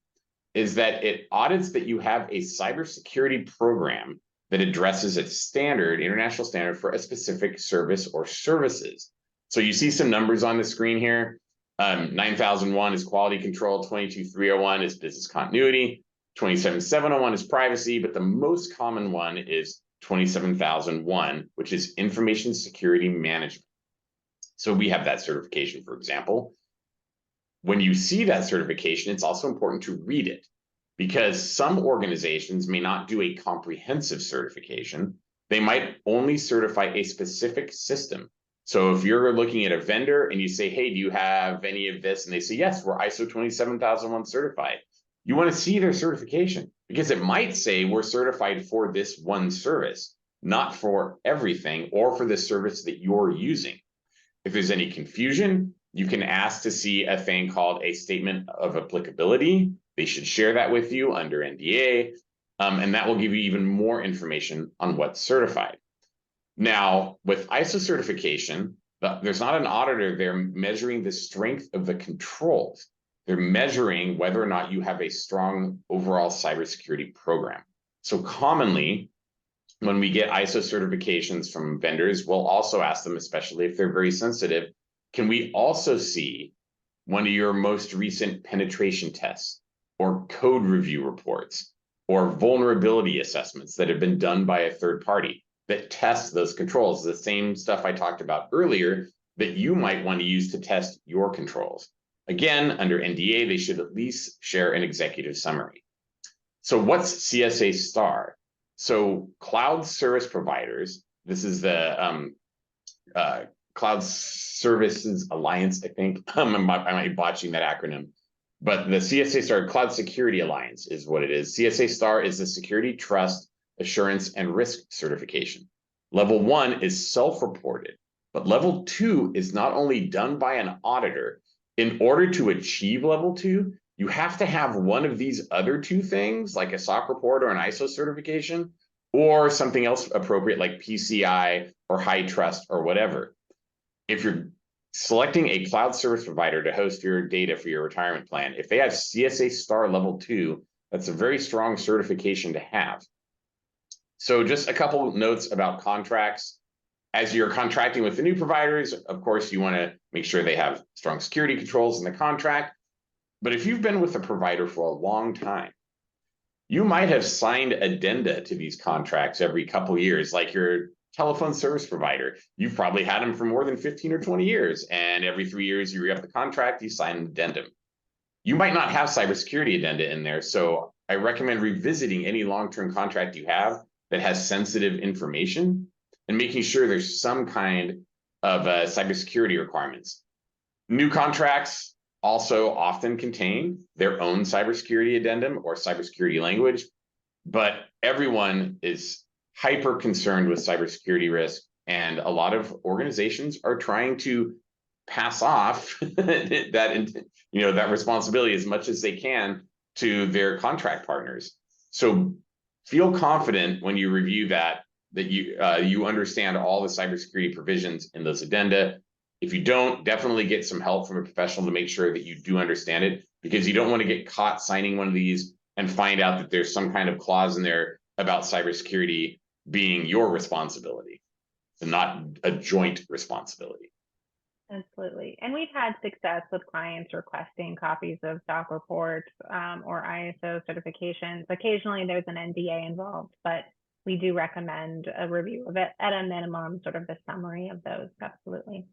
is that it audits that you have a cybersecurity program that addresses a standard, international standard for a specific service or services. So you see some numbers on the screen here. 9001 is quality control, 22301 is business continuity, 27701 is privacy, but the most common one is 27001, which is information security management. So we have that certification, for example. When you see that certification, it's also important to read it because some organizations may not do a comprehensive certification. They might only certify a specific system. So if you're looking at a vendor and you say, hey, do you have any of this? And they say, yes, we're ISO 27001 certified. You want to see their certification because it might say we're certified for this one service, not for everything or for the service that you're using. If there's any confusion, you can ask to see a thing called a statement of applicability. They should share that with you under NDA, and that will give you even more information on what's certified. Now, with ISO certification, there's not an auditor there measuring the strength of the controls. They're measuring whether or not you have a strong overall cybersecurity program. So commonly, when we get ISO certifications from vendors, we'll also ask them, especially if they're very sensitive, can we also see one of your most recent penetration tests or code review reports or vulnerability assessments that have been done by a third party that test those controls, the same stuff I talked about earlier that you might want to use to test your controls. Again, under NDA, they should at least share an executive summary. So what's CSA STAR? So cloud service providers, this is the Cloud Services Alliance, I think. I might be botching that acronym. But the CSA Star Cloud Security Alliance is what it is. CSA Star is the Security, Trust, Assurance, and Risk certification. Level 1 is self-reported, but level 2 is not only done by an auditor. In order to achieve level 2, you have to have one of these other two things, like a SOC report or an ISO certification, or something else appropriate like PCI or high trust or whatever. If you're selecting a cloud service provider to host your data for your retirement plan, if they have CSA Star Level 2, that's a very strong certification to have. So just a couple of notes about contracts. As you're contracting with the new providers, of course, you want to make sure they have strong security controls in the contract. But if you've been with a provider for a long time, you might have signed addenda to these contracts every couple of years, like your telephone service provider. You've probably had them for more than 15 or 20 years, and every 3 years you re-up the contract, you sign an addendum. You might not have cybersecurity addenda in there, so I recommend revisiting any long-term contract you have that has sensitive information and making sure there's some kind of cybersecurity requirements. New contracts also often contain their own cybersecurity addendum or cybersecurity language, but everyone is hyper concerned with cybersecurity risk, and a lot of organizations are trying to pass off that responsibility as much as they can to their contract partners. So feel confident when you review that you understand all the cybersecurity provisions in those addenda. If you don't, definitely get some help from a professional to make sure that you do understand it, because you don't want to get caught signing one of these and find out that there's some kind of clause in there about cybersecurity being your responsibility and not a joint responsibility. Absolutely. And we've had success with clients requesting copies of SOC reports or ISO certifications. Occasionally there's an NDA involved, but we do recommend a review of it at a minimum, sort of the summary of those. Absolutely.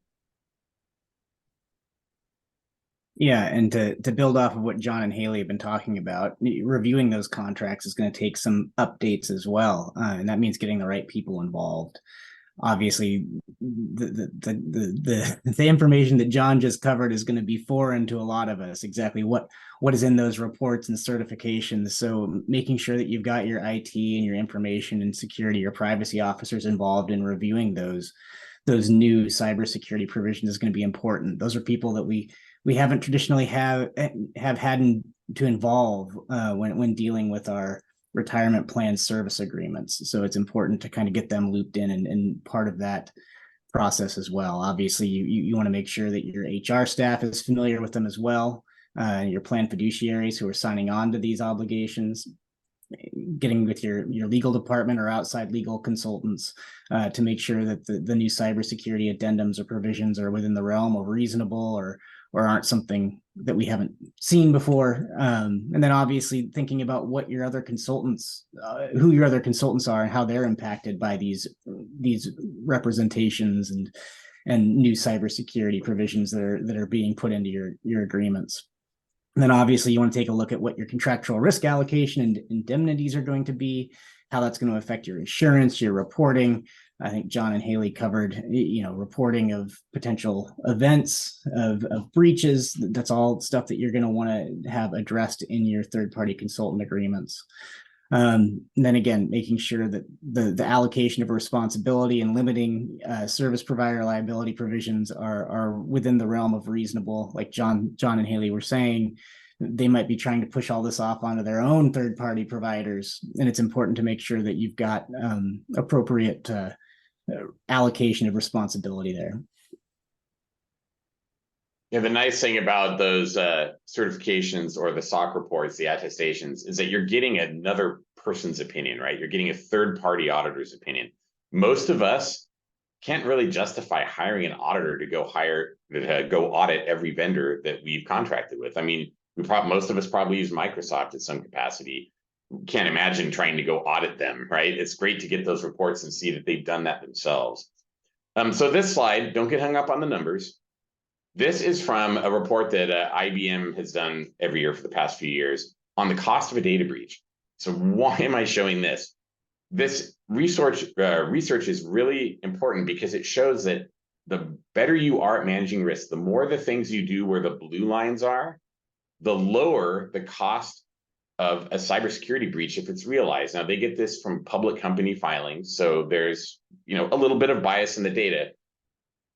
Yeah, and to build off of what John and Haley have been talking about, reviewing those contracts is going to take some updates as well, and that means getting the right people involved. Obviously, the information that John just covered is going to be foreign to a lot of us. Exactly what is in those reports and certifications. So making sure that you've got your IT and your information and security, your privacy officers involved in reviewing those new cybersecurity provisions is going to be important. Those are people that we haven't traditionally have had to involve when dealing with our retirement plan service agreements. So it's important to kind of get them looped in and part of that process as well. Obviously, you want to make sure that your HR staff is familiar with them as well, your plan fiduciaries who are signing on to these obligations, getting with your legal department or outside legal consultants to make sure that the new cybersecurity addendums or provisions are within the realm of reasonable or aren't something that we haven't seen before. And then obviously thinking about what your other consultants, who your other consultants are and how they're impacted by these representations and new cybersecurity provisions that are being put into your agreements. And then obviously you want to take a look at what your contractual risk allocation and indemnities are going to be, how that's going to affect your insurance, your reporting. I think John and Haley covered, reporting of potential events, of breaches. That's all stuff that you're going to want to have addressed in your third-party consultant agreements. And then again, making sure that the allocation of responsibility and limiting service provider liability provisions are within the realm of reasonable. Like John and Haley were saying, they might be trying to push all this off onto their own third-party providers, and it's important to make sure that you've got appropriate allocation of responsibility there. Yeah, the nice thing about those certifications or the SOC reports, the attestations, is that you're getting another person's opinion, right? You're getting a third-party auditor's opinion. Most of us can't really justify hiring an auditor to go audit every vendor that we've contracted with. I mean, most of us probably use Microsoft in some capacity. Can't imagine trying to go audit them, right? It's great to get those reports and see that they've done that themselves. So this slide, don't get hung up on the numbers. This is from a report that IBM has done every year for the past few years on the cost of a data breach. So why am I showing this? This research is really important because it shows that the better you are at managing risk, the more the things you do where the blue lines are, the lower the cost of a cybersecurity breach if it's realized. Now, they get this from public company filings, so there's a little bit of bias in the data,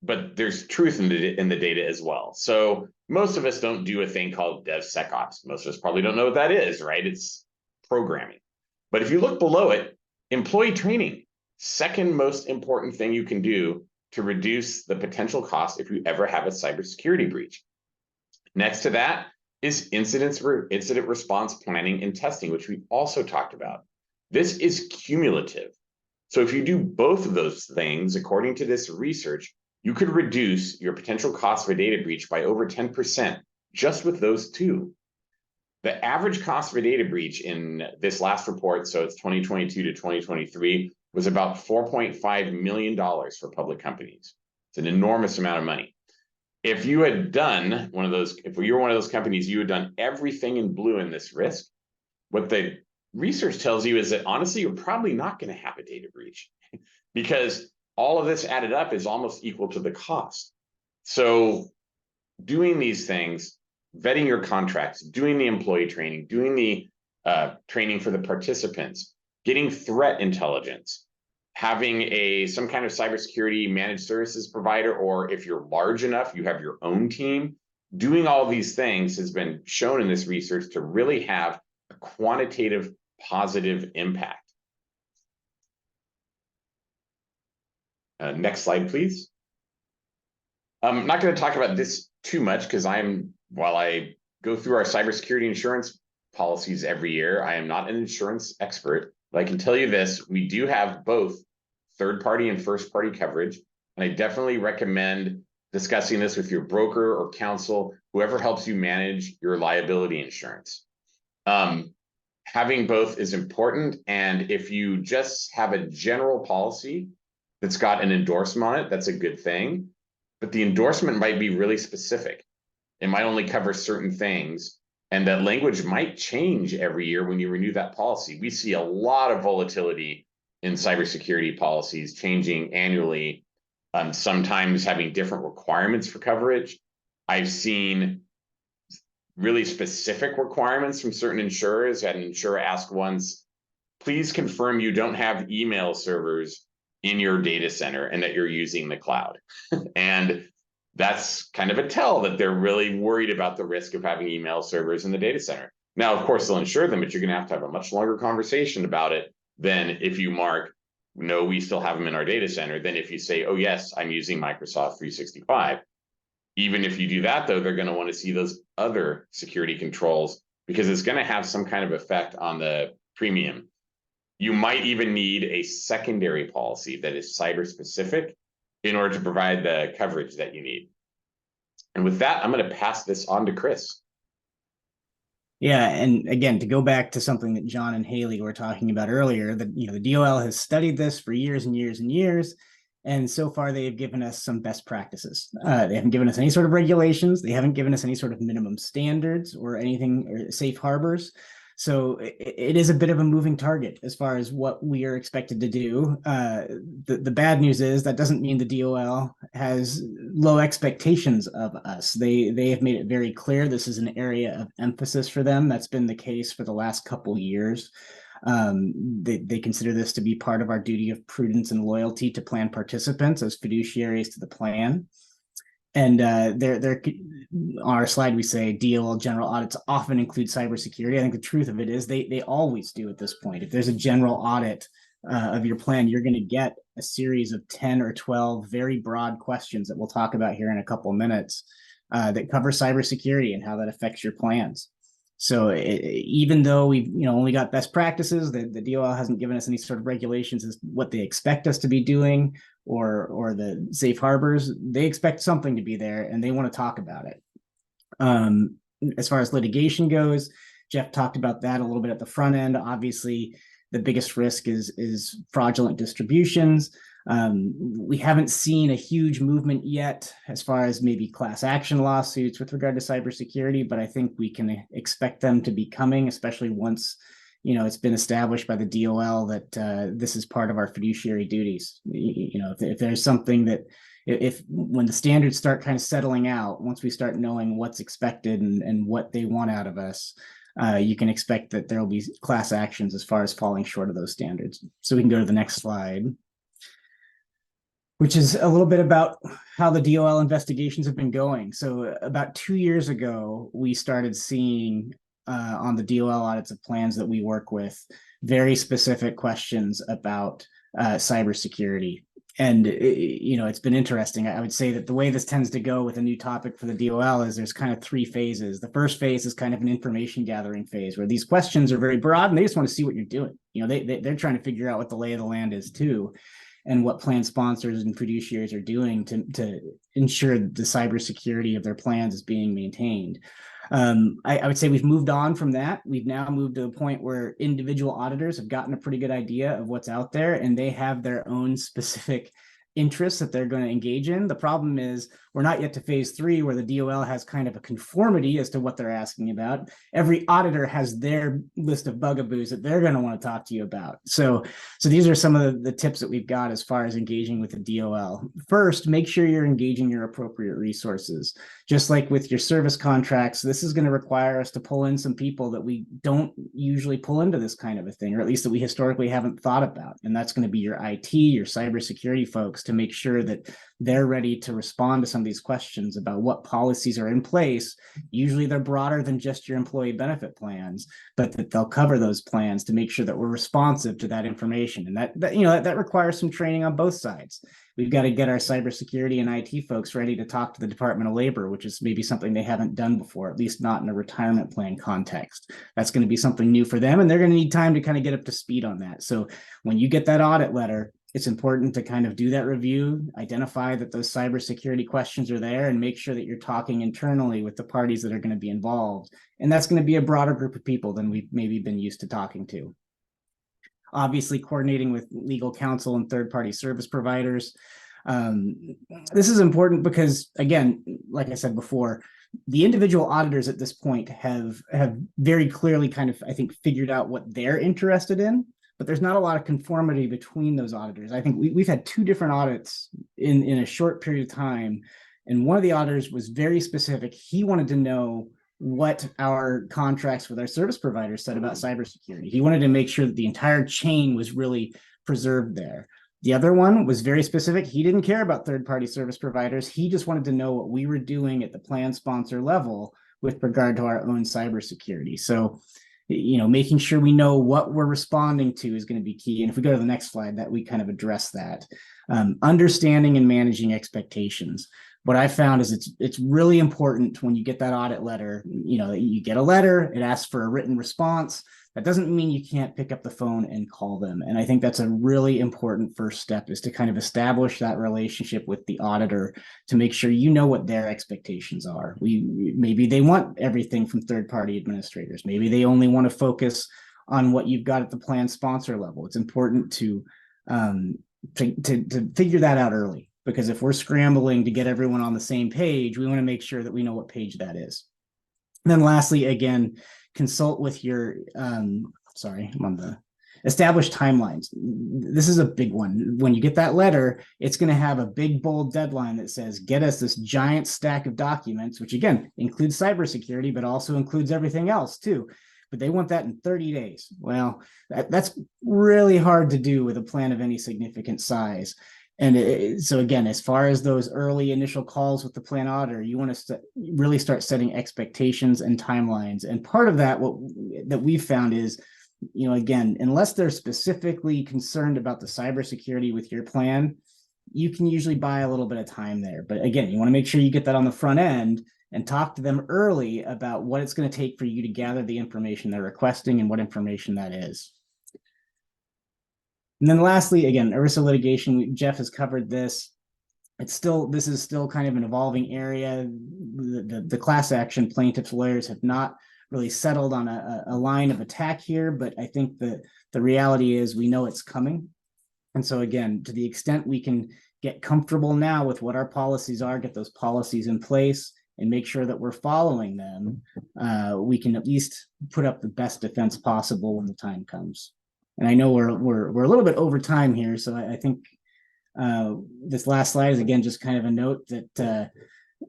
but there's truth in the data as well. So most of us don't do a thing called DevSecOps. Most of us probably don't know what that is, right? It's programming. But if you look below it, employee training, second most important thing you can do to reduce the potential cost if you ever have a cybersecurity breach. Next to that is incident response planning and testing, which we also talked about. This is cumulative. So if you do both of those things, according to this research, you could reduce your potential cost of a data breach by over 10% just with those two. The average cost of a data breach in this last report, so it's 2022 to 2023, was about $4.5 million for public companies. It's an enormous amount of money. If you had done one of those, if you were one of those companies, you had done everything in blue in this risk, what the research tells you is that honestly, you're probably not going to have a data breach because all of this added up is almost equal to the cost. So doing these things, vetting your contracts, doing the employee training, doing the training for the participants, getting threat intelligence, having some kind of cybersecurity managed services provider, or if you're large enough, you have your own team. Doing all these things has been shown in this research to really have a quantitative positive impact. Next slide, please. I'm not going to talk about this too much because while I go through our cybersecurity insurance policies every year, I am not an insurance expert, but I can tell you this, we do have both third-party and first-party coverage, and I definitely recommend discussing this with your broker or counsel, whoever helps you manage your liability insurance. Having both is important, and if you just have a general policy that's got an endorsement on it, that's a good thing. But the endorsement might be really specific. It might only cover certain things, and that language might change every year when you renew that policy. We see a lot of volatility in cybersecurity policies changing annually, sometimes having different requirements for coverage. I've seen really specific requirements from certain insurers. I had an insurer ask once, please confirm you don't have email servers in your data center and that you're using the cloud. And that's kind of a tell that they're really worried about the risk of having email servers in the data center. Now, of course, they'll insure them, but you're going to have a much longer conversation about it than if you mark, no, we still have them in our data center, than if you say, oh, yes, I'm using Microsoft 365. Even if you do that, though, they're going to want to see those other security controls because it's going to have some kind of effect on the premium. You might even need a secondary policy that is cyber specific in order to provide the coverage that you need. And with that, I'm going to pass this on to Chris. Yeah, and again, to go back to something that John and Haley were talking about earlier, that the DOL has studied this for years and years and years, and so far they have given us some best practices. They haven't given us any sort of regulations. They haven't given us any sort of minimum standards or anything, or safe harbors. So it is a bit of a moving target as far as what we are expected to do. The bad news is that doesn't mean the DOL has low expectations of us. They have made it very clear this is an area of emphasis for them. That's been the case for the last couple years. They consider this to be part of our duty of prudence and loyalty to plan participants as fiduciaries to the plan. And on our slide, we say DOL general audits often include cybersecurity. I think the truth of it is they always do at this point. If there's a general audit of your plan, you're going to get a series of 10 or 12 very broad questions that we'll talk about here in a couple of minutes that cover cybersecurity and how that affects your plans. So even though we've only got best practices, the DOL hasn't given us any sort of regulations as what they expect us to be doing or the safe harbors. They expect something to be there and they want to talk about it. As far as litigation goes, Jeff talked about that a little bit at the front end. Obviously, the biggest risk is fraudulent distributions. We haven't seen a huge movement yet as far as maybe class action lawsuits with regard to cybersecurity, but I think we can expect them to be coming, especially once it's been established by the DOL that this is part of our fiduciary duties. If there's something that if when the standards start kind of settling out, once we start knowing what's expected and what they want out of us, you can expect that there will be class actions as far as falling short of those standards. So we can go to the next slide, which is a little bit about how the DOL investigations have been going. So about 2 years ago, we started seeing on the DOL audits of plans that we work with, very specific questions about cybersecurity. And it's been interesting. I would say that the way this tends to go with a new topic for the DOL is there's kind of 3 phases. The first phase is kind of an information gathering phase, where these questions are very broad and they just want to see what you're doing. They're trying to figure out what the lay of the land is too, and what plan sponsors and fiduciaries are doing to ensure the cybersecurity of their plans is being maintained. I would say we've moved on from that. We've now moved to a point where individual auditors have gotten a pretty good idea of what's out there, and they have their own specific interests that they're going to engage in. The problem is we're not yet to phase 3, where the DOL has kind of a conformity as to what they're asking about. Every auditor has their list of bugaboos that they're going to want to talk to you about. So these are some of the tips that we've got as far as engaging with the DOL. First, make sure you're engaging your appropriate resources. Just like with your service contracts, this is going to require us to pull in some people that we don't usually pull into this kind of a thing, or at least that we historically haven't thought about. And that's going to be your IT, your cybersecurity folks, to make sure that they're ready to respond to some of these questions about what policies are in place. Usually they're broader than just your employee benefit plans, but that they'll cover those plans to make sure that we're responsive to that information. And that requires some training on both sides. We've got to get our cybersecurity and IT folks ready to talk to the Department of Labor, which is maybe something they haven't done before, at least not in a retirement plan context. That's going to be something new for them, and they're going to need time to kind of get up to speed on that. So when you get that audit letter, it's important to kind of do that review, identify that those cybersecurity questions are there, and make sure that you're talking internally with the parties that are going to be involved. And that's going to be a broader group of people than we've maybe been used to talking to. Obviously, coordinating with legal counsel and third-party service providers. This is important because, again, like I said before, the individual auditors at this point have very clearly kind of, I think, figured out what they're interested in, but there's not a lot of conformity between those auditors. I think we've had 2 different audits in a short period of time, and one of the auditors was very specific. He wanted to know what our contracts with our service providers said about cybersecurity. He wanted to make sure that the entire chain was really preserved there. The other one was very specific. He didn't care about third-party service providers. He just wanted to know what we were doing at the plan sponsor level with regard to our own cybersecurity. So, making sure we know what we're responding to is going to be key. And if we go to the next slide, that we kind of address that. Understanding and managing expectations. What I found is it's really important when you get that audit letter, you get a letter, it asks for a written response. That doesn't mean you can't pick up the phone and call them. And I think that's a really important first step, is to kind of establish that relationship with the auditor to make sure you know what their expectations are. Maybe they want everything from third-party administrators. Maybe they only want to focus on what you've got at the plan sponsor level. It's important to figure that out early, because if we're scrambling to get everyone on the same page, we want to make sure that we know what page that is. And then lastly, again, consult with your, I'm on the established timelines. This is a big one. When you get that letter, it's going to have a big bold deadline that says, get us this giant stack of documents, which again, includes cybersecurity, but also includes everything else too. But they want that in 30 days. Well, that's really hard to do with a plan of any significant size. And so again, as far as those early initial calls with the plan auditor, you want to really start setting expectations and timelines. And part of that, that we've found is, again, unless they're specifically concerned about the cybersecurity with your plan, you can usually buy a little bit of time there. But again, you want to make sure you get that on the front end and talk to them early about what it's going to take for you to gather the information they're requesting and what information that is. And then lastly, again, ERISA litigation, Jeff has covered this. This is still kind of an evolving area. The class action plaintiffs' lawyers have not really settled on a line of attack here, but I think that the reality is we know it's coming. And so again, to the extent we can get comfortable now with what our policies are, get those policies in place, and make sure that we're following them, we can at least put up the best defense possible when the time comes. And I know we're a little bit over time here, so I think this last slide is again just kind of a note that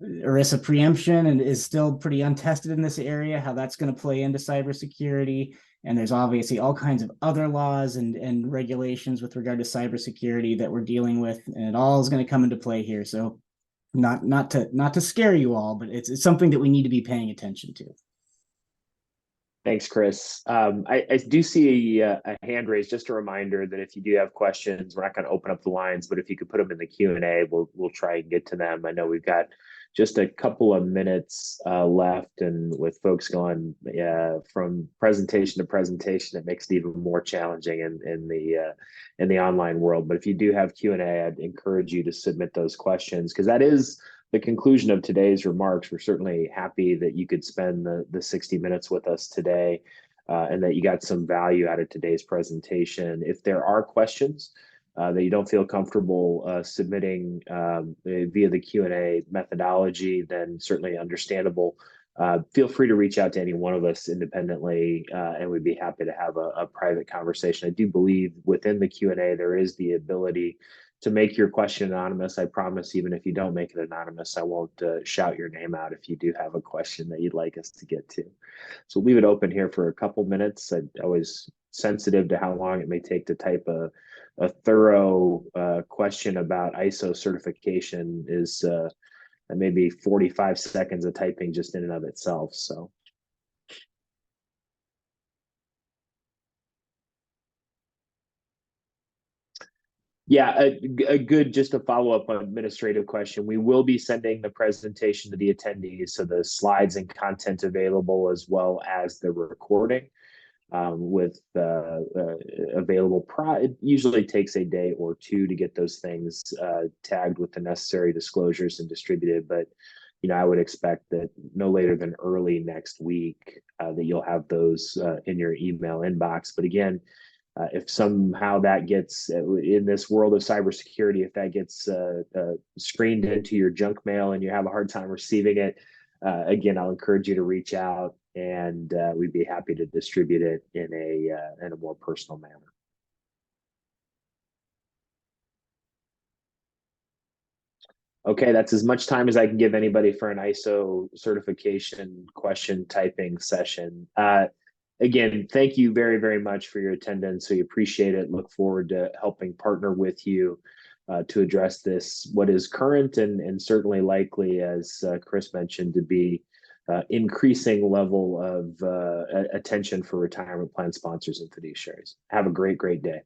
ERISA preemption and is still pretty untested in this area, how that's going to play into cybersecurity. And there's obviously all kinds of other laws and regulations with regard to cybersecurity that we're dealing with, and it all is going to come into play here. So not to scare you all, but it's something that we need to be paying attention to. Thanks, Chris. I do see a hand raised. Just a reminder that if you do have questions, we're not going to open up the lines, but if you could put them in the Q&A, we'll try and get to them. I know we've got just a couple of minutes left, and with folks going from presentation to presentation, it makes it even more challenging in the online world. But if you do have Q&A, I'd encourage you to submit those questions, because that is the conclusion of today's remarks. We're certainly happy that you could spend the 60 minutes with us today, and that you got some value out of today's presentation. If there are questions that you don't feel comfortable submitting via the Q&A methodology, then certainly understandable. Feel free to reach out to any one of us independently, and we'd be happy to have a private conversation. I do believe within the Q&A there is the ability to make your question anonymous. I promise, even if you don't make it anonymous, I won't shout your name out if you do have a question that you'd like us to get to. So leave it open here for a couple minutes. I'm always sensitive to how long it may take to type a thorough question about ISO certification. Is maybe 45 seconds of typing just in and of itself. So. Yeah, a good, just a follow-up administrative question. We will be sending the presentation to the attendees, so the slides and content available, as well as the recording with available. It usually takes a day or two to get those things tagged with the necessary disclosures and distributed, but I would expect that no later than early next week that you'll have those in your email inbox. But again, if somehow that gets in this world of cybersecurity, if that gets screened into your junk mail and you have a hard time receiving it, again, I'll encourage you to reach out, and we'd be happy to distribute it in a more personal manner. Okay, that's as much time as I can give anybody for an ISO certification question typing session. Again, thank you very, very much for your attendance. We appreciate it. Look forward to helping partner with you to address this, what is current and certainly likely, as Chris mentioned, to be increasing level of attention for retirement plan sponsors and fiduciaries. Have a great, great day.